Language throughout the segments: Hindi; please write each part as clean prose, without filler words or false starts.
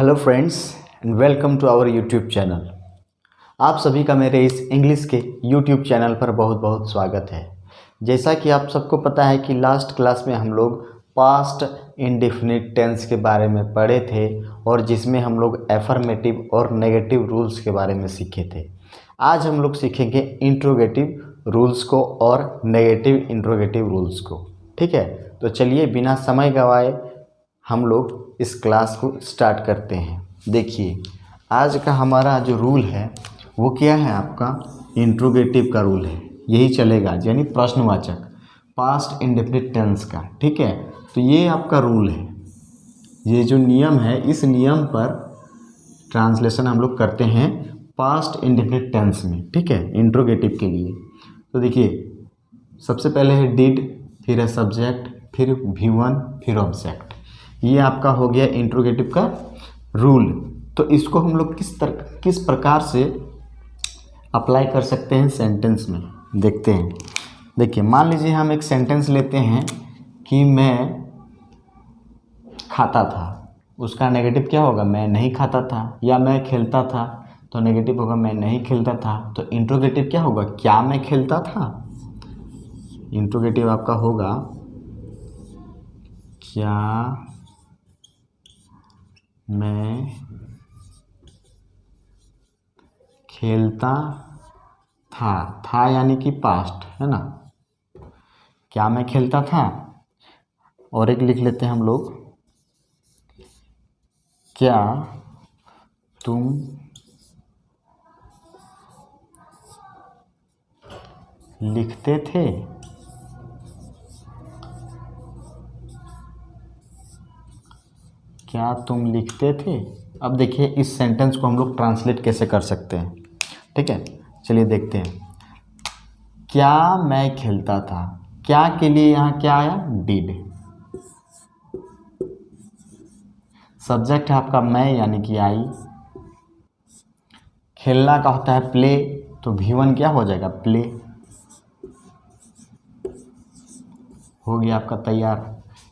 Hello friends and welcome to our YouTube channel. आप सभी का मेरे इस इंग्लिश के यूट्यूब चैनल पर बहुत बहुत स्वागत है। जैसा कि आप सबको पता है कि लास्ट क्लास में हम लोग पास्ट इंडेफिनिट टेंस के बारे में पढ़े थे और जिसमें हम लोग एफर्मेटिव और नेगेटिव रूल्स के बारे में सीखे थे। आज हम लोग सीखेंगे इंट्रोगेटिव रूल्स को और नेगेटिव इंट्रोगेटिव रूल्स को। ठीक है, तो चलिए बिना समय गंवाए हम लोग इस क्लास को स्टार्ट करते हैं। देखिए, आज का हमारा जो रूल है वो क्या है, आपका इंट्रोगेटिव का रूल है। यही चलेगा, यानी प्रश्नवाचक पास्ट इंडेफिनिट टेंस का। ठीक है, तो ये आपका रूल है। ये जो नियम है, इस नियम पर ट्रांसलेशन हम लोग करते हैं पास्ट इंडेफिनिट टेंस में। ठीक है, इंट्रोगेटिव के लिए। तो देखिए, सबसे पहले है डिड, फिर है सब्जेक्ट, फिर V1, फिर ऑब्जेक्ट। ये आपका हो गया इंट्रोगेटिव का रूल। तो इसको हम लोग किस प्रकार से अप्लाई कर सकते हैं सेंटेंस में, देखते हैं। देखिए, मान लीजिए हम एक सेंटेंस लेते हैं कि मैं खाता था। उसका नेगेटिव क्या होगा, मैं नहीं खाता था। या मैं खेलता था, तो नेगेटिव होगा मैं नहीं खेलता था। तो इंट्रोगेटिव क्या होगा, क्या मैं खेलता था। इंट्रोगेटिव आपका होगा क्या मैं खेलता था यानी कि पास्ट है ना। क्या मैं खेलता था। और एक लिख लेते हैं हम लोग, क्या तुम लिखते थे। क्या तुम लिखते थे। अब देखिए, इस सेंटेंस को हम लोग ट्रांसलेट कैसे कर सकते हैं। ठीक है, चलिए देखते हैं। क्या मैं खेलता था, क्या के लिए यहाँ क्या आया, डिड। सब्जेक्ट है आपका मैं यानी कि आई। खेलना का होता है प्ले, तो V1 क्या हो जाएगा, प्ले। हो गया आपका तैयार।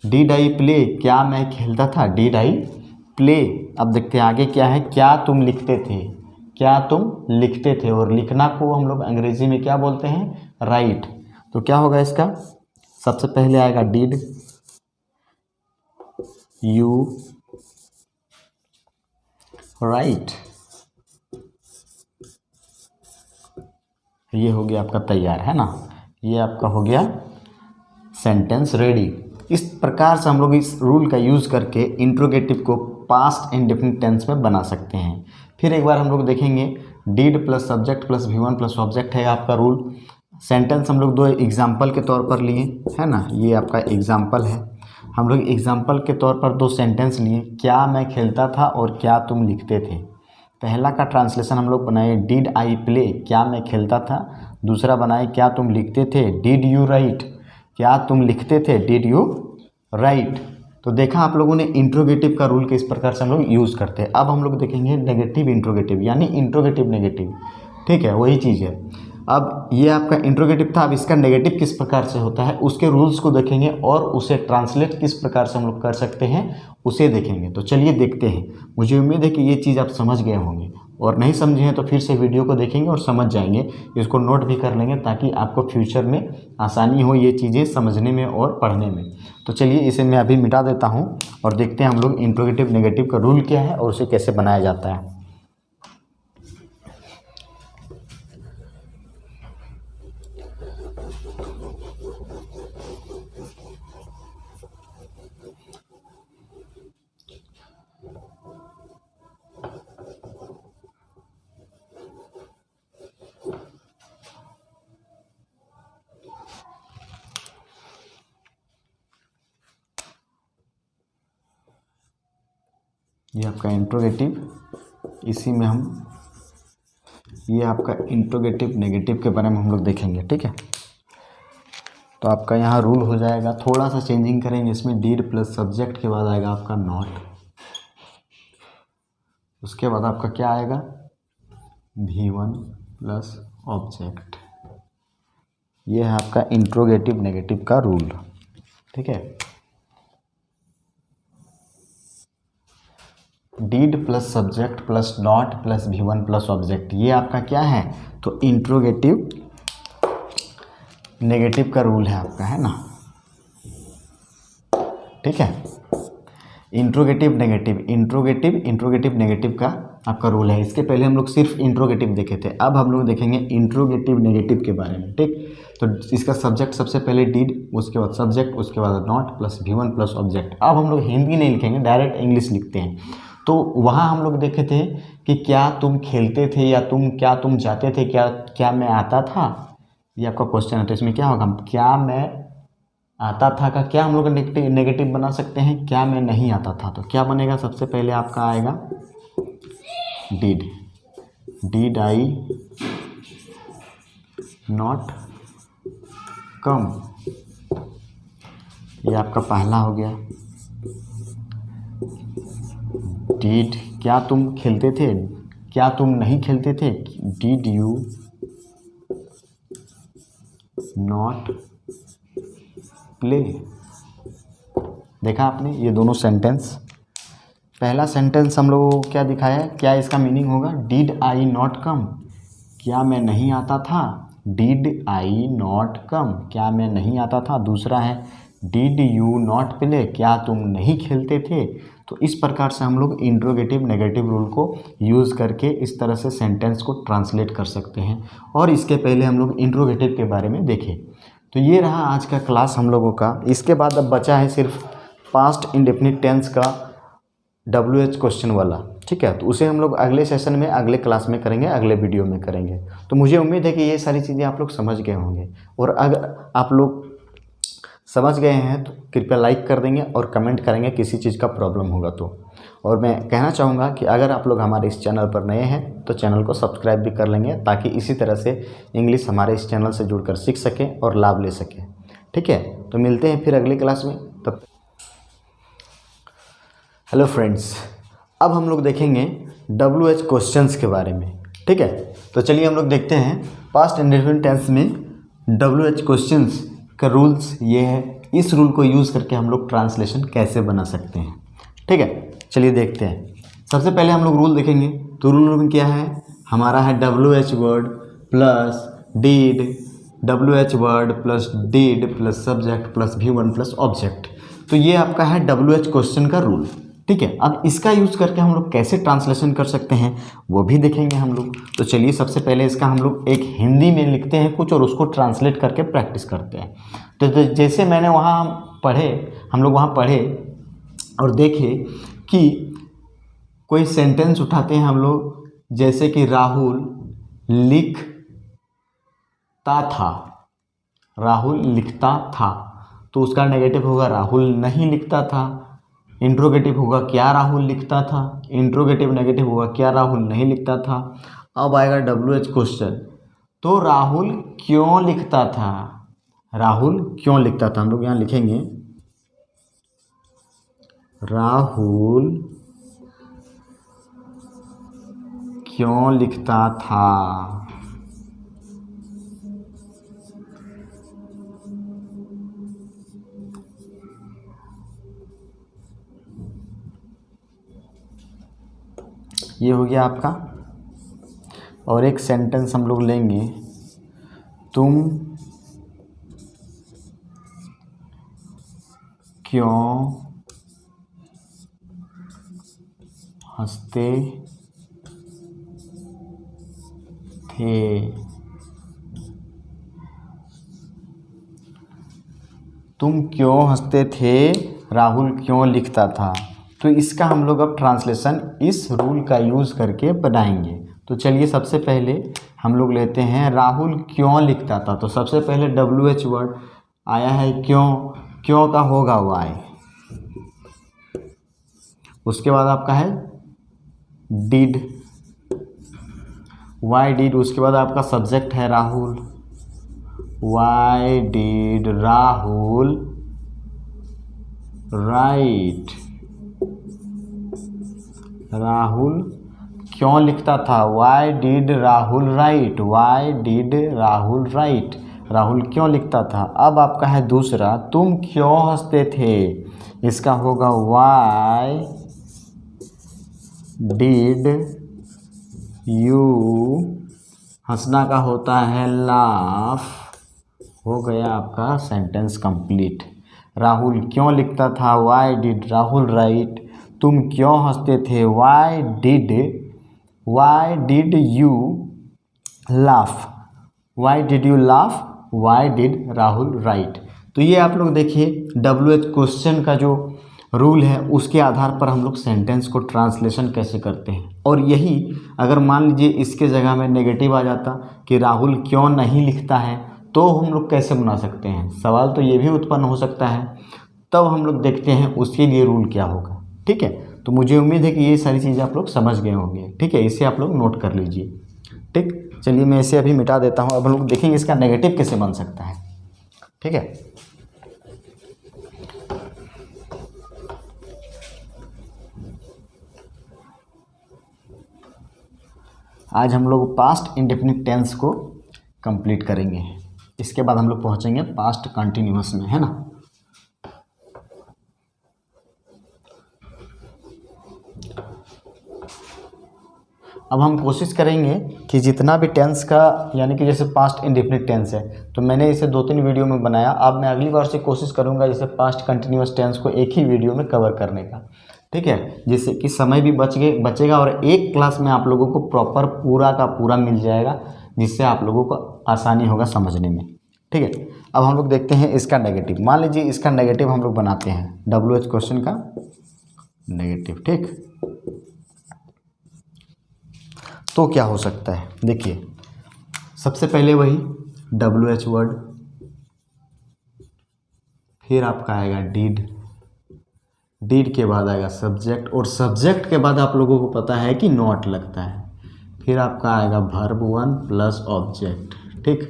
डिड आई प्ले, क्या मैं खेलता था, डिड आई प्ले। अब देखते हैं आगे क्या है, क्या तुम लिखते थे। क्या तुम लिखते थे, और लिखना को हम लोग अंग्रेजी में क्या बोलते हैं, राइट। तो क्या होगा इसका, सबसे पहले आएगा डिड यू राइट। ये हो गया आपका तैयार, है ना। ये आपका हो गया सेंटेंस रेडी। इस प्रकार से हम लोग इस रूल का यूज़ करके इंट्रोगेटिव को पास्ट इंडेफिनिट टेंस में बना सकते हैं। फिर एक बार हम लोग देखेंगे, did plus subject plus V1 plus object है आपका रूल। सेंटेंस हम लोग दो एग्जाम्पल के तौर पर लिए, है ना। ये आपका एग्जाम्पल है। हम लोग एग्जाम्पल के तौर पर दो सेंटेंस लिए, क्या मैं खेलता था और क्या तुम लिखते थे। पहला का ट्रांसलेशन हम लोग बनाए डिड आई प्ले, क्या मैं खेलता था। दूसरा बनाए क्या तुम लिखते थे, डिड यू राइट, क्या तुम लिखते थे, डिड यू राइट। तो देखा आप लोगों ने इंट्रोगेटिव का रूल किस प्रकार से हम लोग यूज़ करते हैं। अब हम लोग देखेंगे नेगेटिव इंट्रोगेटिव, यानी इंट्रोगेटिव नेगेटिव। ठीक है, वही चीज़ है। अब ये आपका इंट्रोगेटिव था, अब इसका नेगेटिव किस प्रकार से होता है उसके रूल्स को देखेंगे और उसे ट्रांसलेट किस प्रकार से हम लोग कर सकते हैं उसे देखेंगे। तो चलिए देखते हैं। मुझे उम्मीद है कि ये चीज़ आप समझ गए होंगे, और नहीं समझे हैं तो फिर से वीडियो को देखेंगे और समझ जाएंगे। इसको नोट भी कर लेंगे ताकि आपको फ्यूचर में आसानी हो ये चीज़ें समझने में और पढ़ने में। तो चलिए इसे मैं अभी मिटा देता हूँ और देखते हैं हम लोग इंट्रोगेटिव नेगेटिव का रूल क्या है और उसे कैसे बनाया जाता है। ये आपका इंट्रोगेटिव, इसी में हम ये आपका इंट्रोगेटिव नेगेटिव के बारे में हम लोग देखेंगे। ठीक है, तो आपका यहाँ रूल हो जाएगा, थोड़ा सा चेंजिंग करेंगे इसमें। डिड प्लस सब्जेक्ट के बाद आएगा आपका नॉट, उसके बाद आपका क्या आएगा, V1 प्लस ऑब्जेक्ट। ये है आपका इंट्रोगेटिव नेगेटिव का रूल। ठीक है, did plus subject plus not plus V1 plus object, ये आपका क्या है? तो इंट्रोगेटिव नेगेटिव का रूल है आपका, है ना? ठीक है, इंट्रोगेटिव नेगेटिव का आपका रूल है। इसके पहले हम लोग सिर्फ इंट्रोगेटिव देखे थे, अब हम लोग देखेंगे इंट्रोगेटिव नेगेटिव के बारे में। ठीक, तो इसका सब्जेक्ट सबसे पहले डीड, उसके बाद सब्जेक्ट, उसके बाद not plus V1 plus object. अब हम लोग हिंदी नहीं लिखेंगे, डायरेक्ट इंग्लिश लिखते हैं। तो वहाँ हम लोग देखे थे कि क्या तुम खेलते थे या क्या तुम जाते थे, क्या मैं आता था, ये आपका क्वेश्चन है। तो इसमें क्या होगा, क्या मैं आता था का क्या हम लोग नेगेटिव बना सकते हैं, क्या मैं नहीं आता था। तो क्या बनेगा, सबसे पहले आपका आएगा डिड आई नॉट कम, ये आपका पहला हो गया। डिड, क्या तुम खेलते थे, क्या तुम नहीं खेलते थे, डिड यू नॉट प्ले। देखा आपने ये दोनों सेंटेंस, पहला सेंटेंस हम लोगों को क्या दिखाया है, क्या इसका मीनिंग होगा, डिड आई नॉट कम, क्या मैं नहीं आता था, डिड आई नॉट कम, क्या मैं नहीं आता था। दूसरा है डिड यू नॉट प्ले, क्या तुम नहीं खेलते थे। तो इस प्रकार से हम लोग इंट्रोगेटिव नेगेटिव रूल को यूज़ करके इस तरह से सेंटेंस को ट्रांसलेट कर सकते हैं। और इसके पहले हम लोग इंट्रोगेटिव के बारे में देखें। तो ये रहा आज का क्लास हम लोगों का। इसके बाद अब बचा है सिर्फ पास्ट इंडेफिनिट टेंस का WH क्वेश्चन वाला। ठीक है, तो उसे हम लोग अगले सेशन में, अगले क्लास में करेंगे, अगले वीडियो में करेंगे। तो मुझे उम्मीद है कि ये सारी चीज़ें आप लोग समझ गए होंगे। और अगर आप लोग समझ गए हैं तो कृपया लाइक कर देंगे और कमेंट करेंगे किसी चीज़ का प्रॉब्लम होगा तो। और मैं कहना चाहूँगा कि अगर आप लोग हमारे इस चैनल पर नए हैं तो चैनल को सब्सक्राइब भी कर लेंगे, ताकि इसी तरह से इंग्लिश हमारे इस चैनल से जुड़कर सीख सकें और लाभ ले सकें। ठीक है, तो मिलते हैं फिर अगली क्लास में। तब हेलो फ्रेंड्स, अब हम लोग देखेंगे WH क्वेश्चंस के बारे में। ठीक है, तो चलिए हम लोग देखते हैं पास्ट इंडेफिनिट टेंस में WH क्वेश्चंस का रूल्स ये है। इस रूल को यूज़ करके हम लोग ट्रांसलेशन कैसे बना सकते हैं। ठीक है, चलिए देखते हैं। सबसे पहले हम लोग रूल देखेंगे। तो रूल में क्या है हमारा, है WH word plus did, WH word plus did plus subject plus V1 plus object. तो ये आपका है WH क्वेश्चन का रूल। ठीक है, अब इसका यूज़ करके हम लोग कैसे ट्रांसलेशन कर सकते हैं वो भी देखेंगे हम लोग। तो चलिए सबसे पहले इसका हम लोग एक हिंदी में लिखते हैं कुछ और उसको ट्रांसलेट करके प्रैक्टिस करते हैं। तो जैसे मैंने हम लोग वहाँ पढ़े और देखे कि कोई सेंटेंस उठाते हैं हम लोग, जैसे कि राहुल लिखता था, राहुल लिखता था, तो उसका नेगेटिव होगा राहुल नहीं लिखता था। इंट्रोगेटिव होगा क्या राहुल लिखता था, इंट्रोगेटिव नेगेटिव होगा क्या राहुल नहीं लिखता था। अब आएगा WH क्वेश्चन, तो राहुल क्यों लिखता था, राहुल क्यों लिखता था। हम लोग यहाँ लिखेंगे राहुल क्यों लिखता था। ये हो गया आपका। और एक सेंटेंस हम लोग लेंगे, तुम क्यों हंसते थे, तुम क्यों हंसते थे, राहुल क्यों लिखता था। तो इसका हम लोग अब ट्रांसलेशन इस रूल का यूज़ करके बनाएंगे। तो चलिए सबसे पहले हम लोग लेते हैं राहुल क्यों लिखता था। तो सबसे पहले WH वर्ड आया है क्यों, क्यों का होगा वाई, उसके बाद आपका है डिड, वाई डिड, उसके बाद आपका सब्जेक्ट है Rahul, why did Rahul right, Rahul क्यों लिखता था, why did Rahul right, why did Rahul right, Rahul क्यों लिखता था। अब आपका है दूसरा, तुम क्यों हंसते थे, इसका होगा वाई डिड यू, हंसना का होता है लाफ। हो गया आपका सेंटेंस कंप्लीट। राहुल क्यों लिखता था, वाई डिड राहुल राइट। तुम क्यों हंसते थे, Y did you laugh. Y did you laugh, why did Rahul right. तो ये आप लोग देखिए WH क्वेश्चन का जो रूल है उसके आधार पर हम लोग सेंटेंस को ट्रांसलेशन कैसे करते हैं। और यही अगर मान लीजिए इसके जगह में नेगेटिव आ जाता कि राहुल क्यों नहीं लिखता है, तो हम लोग कैसे बना सकते हैं, सवाल तो ये भी उत्पन्न हो सकता है। तब हम लोग देखते हैं उसके लिए रूल क्या होगा। ठीक है, तो मुझे उम्मीद है कि ये सारी चीज़ें आप लोग समझ गए होंगे। ठीक है, इसे आप लोग नोट कर लीजिए। ठीक, चलिए मैं इसे अभी मिटा देता हूँ। अब हम लोग देखेंगे इसका नेगेटिव कैसे बन सकता है। ठीक है, आज हम लोग पास्ट इंडेफिनिट टेंस को कंप्लीट करेंगे। इसके बाद हम लोग पहुंचेंगे पास्ट कंटिन्यूअस में, है ना। अब हम कोशिश करेंगे कि जितना भी टेंस का, यानी कि जैसे पास्ट इंडेफिनिट टेंस है तो मैंने इसे 2-3 वीडियो में बनाया। अब मैं अगली बार से कोशिश करूंगा जैसे पास्ट कंटिन्यूअस टेंस को एक ही वीडियो में कवर करने का। ठीक है, जिससे कि समय भी बचेगा और एक क्लास में आप लोगों को प्रॉपर पूरा का पूरा मिल जाएगा, जिससे आप लोगों को आसानी होगा समझने में। ठीक है, अब हम लोग देखते हैं इसका नेगेटिव। मान लीजिए इसका नेगेटिव हम लोग बनाते हैं, WH क्वेश्चन का नेगेटिव। ठीक, तो क्या हो सकता है, देखिए सबसे पहले वही WH वर्ड, फिर आपका आएगा डिड के बाद आएगा सब्जेक्ट, और सब्जेक्ट के बाद आप लोगों को पता है कि नॉट लगता है। फिर आपका आएगा वर्ब 1 प्लस ऑब्जेक्ट। ठीक,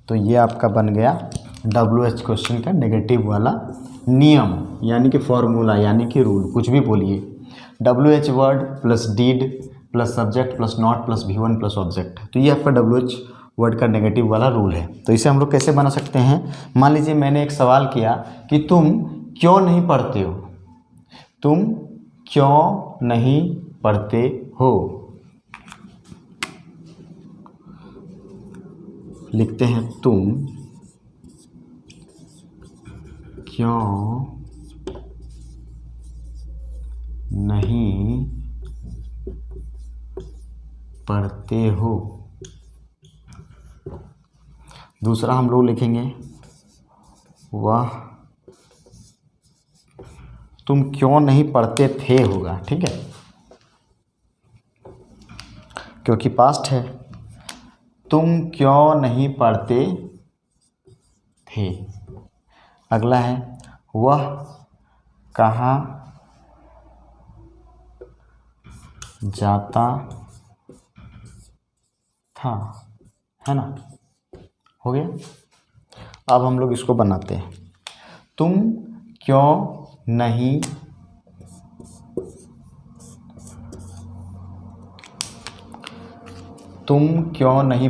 तो ये आपका बन गया WH क्वेश्चन का नेगेटिव वाला नियम, यानी कि फॉर्मूला, यानी कि रूल, कुछ भी बोलिए। WH word plus did plus subject plus not plus V1 plus object. तो ये आपका WH वर्ड का नेगेटिव वाला रूल है। तो इसे हम लोग कैसे बना सकते हैं, मान लीजिए मैंने एक सवाल किया कि तुम क्यों नहीं पढ़ते हो। तुम क्यों नहीं पढ़ते हो, लिखते हैं तुम क्यों नहीं पढ़ते हो। दूसरा हम लोग लिखेंगे वह तुम क्यों नहीं पढ़ते थे होगा। ठीक है, क्योंकि पास्ट है। तुम क्यों नहीं पढ़ते थे। अगला है वह कहाँ जाता था, है ना। हो गया। अब हम लोग इसको बनाते हैं, तुम क्यों नहीं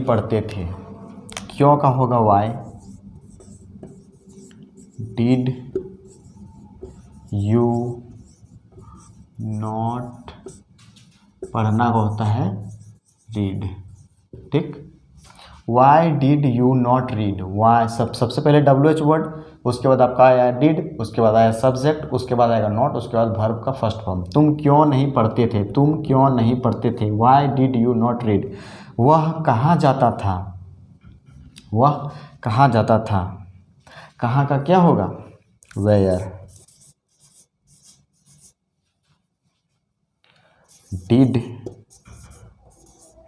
पढ़ते थे। क्यों का होगा वाई, डिड यू नॉट, पढ़ना का होता है रीड। ठीक, why did you not read. Why सबसे पहले WH वर्ड, उसके बाद आपका आया डिड, उसके बाद आया सब्जेक्ट, उसके बाद आएगा नॉट, उसके बाद वर्ब का फर्स्ट फॉर्म। तुम क्यों नहीं पढ़ते थे, तुम क्यों नहीं पढ़ते थे। Y did you not read. वह कहाँ जाता था, वह कहाँ जाता था। कहाँ का क्या होगा, वेयर। डिड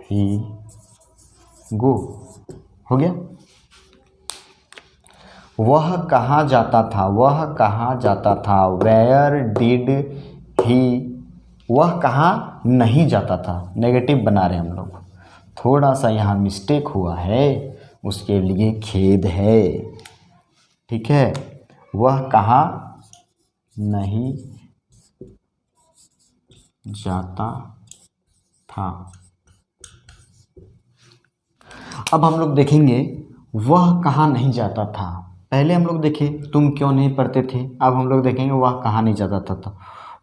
ही गो, हो गया। वह कहाँ जाता था, वह कहाँ जाता था, वेयर डिड ही। वह कहाँ नहीं जाता था, नेगेटिव बना रहे हम लोग। थोड़ा सा यहाँ मिस्टेक हुआ है, उसके लिए खेद है। ठीक है, वह कहाँ नहीं जाता था। अब हम लोग देखेंगे वह कहाँ नहीं जाता था। पहले हम लोग देखे तुम क्यों नहीं पढ़ते थे, अब हम लोग देखेंगे वह कहाँ नहीं जाता था। तो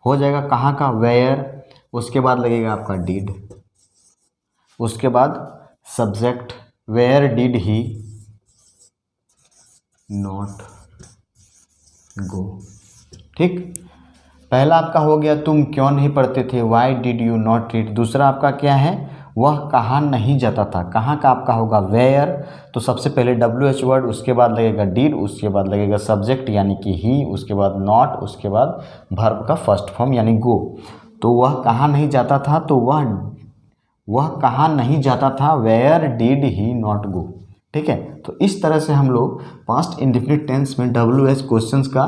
हो जाएगा कहाँ का, वेयर, उसके बाद लगेगा आपका डिड, उसके बाद subject, where did he not go. ठीक, पहला आपका हो गया तुम क्यों नहीं पढ़ते थे, Y did you not read. दूसरा आपका क्या है, वह कहाँ नहीं जाता था, कहाँ का आपका होगा वेयर। तो सबसे पहले WH वर्ड, उसके बाद लगेगा डिड, उसके बाद लगेगा सब्जेक्ट यानी कि ही, उसके बाद नॉट, उसके बाद वर्ब का फर्स्ट फॉर्म यानी गो। तो वह कहाँ नहीं जाता था, तो वह कहाँ नहीं जाता था, where did he not go. ठीक है, तो इस तरह से हम लोग पास्ट इंडेफिनिट टेंस में WH क्वेश्चंस का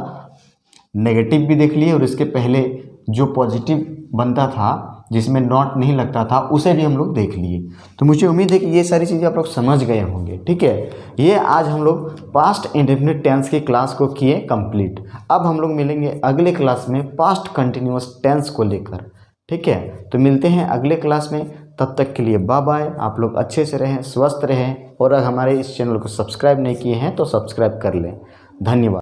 नेगेटिव भी देख लिए और इसके पहले जो पॉजिटिव बनता था जिसमें नॉट नहीं लगता था उसे भी हम लोग देख लिए। तो मुझे उम्मीद है कि ये सारी चीज़ें आप लोग समझ गए होंगे। ठीक है, ये आज हम लोग पास्ट इंडेफिनिट टेंस की क्लास को किए कंप्लीट। अब हम लोग मिलेंगे अगले क्लास में पास्ट कंटिन्यूअस टेंस को लेकर। ठीक है, तो मिलते हैं अगले क्लास में, तब तक के लिए बाय बाय। आप लोग अच्छे से रहें, स्वस्थ रहें, और अगर हमारे इस चैनल को सब्सक्राइब नहीं किए हैं तो सब्सक्राइब कर लें। धन्यवाद।